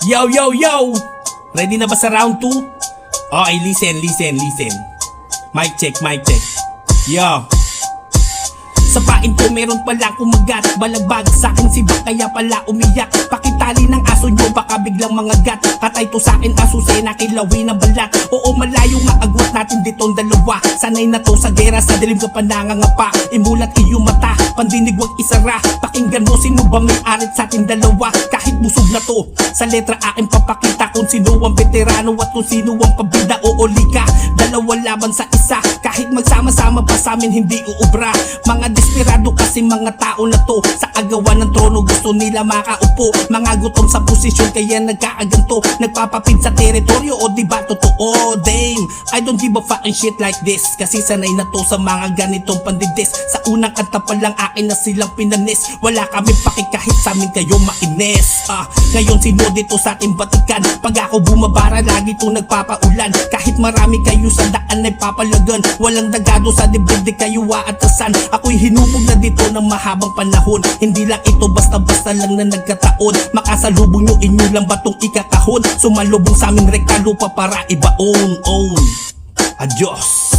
Yo, yo, yo! Ready na ba sa round 2? Okay, listen. Mic check. Yo! Sa pain ko meron pala kumagat, balagbag sa'kin si Bak kaya pala umiyak. Pakitali ng aso nyo baka biglang mangagat. Katay to sa'kin aso sa'y nakilawi ng balat. Oo malayo nga agwat natin ditong dalawa. Sanay na to sa gera, sa dilim ka pa nangangapa. Imulat iyong mata, pandinig wag isara. Pakinggan mo sino ba may arit sa'tin dalawa. Kahit busog na to, sa letra aking papakita kung sino ang veterano at kung sino ang pabida o olika. Dalawa laban sa isa, kahit magsama-sama pa sa'min hindi uubra. Mga desperado kasi mga tao na to, sa agawan ng trono gusto nila makaupo. Mga gutom sa posisyon kaya nagkaaganto, nagpapapid sa teritoryo o diba totoo? Damn, I don't give a fucking shit like this, kasi sanay na to sa mga ganitong pandidis. Sa unang kanta pa lang akin na silang pinanis, wala kami paki kahit sa amin kayo mainis. Ngayon sino dito sa ating batikan? Pag ako bumabara lagi to nagpapaulan. Kahit marami kayo sa daan ay papalagan, walang dagado sa dibdib di kayo aatasan. Ako'y hinubog na dito ng mahabang panahon, hindi lang ito basta-basta lang na nagkataon. Makasalubong nyo inyo lang batong ikakahon, sumalubong sa aming rekta lupa para ibaon. Adios.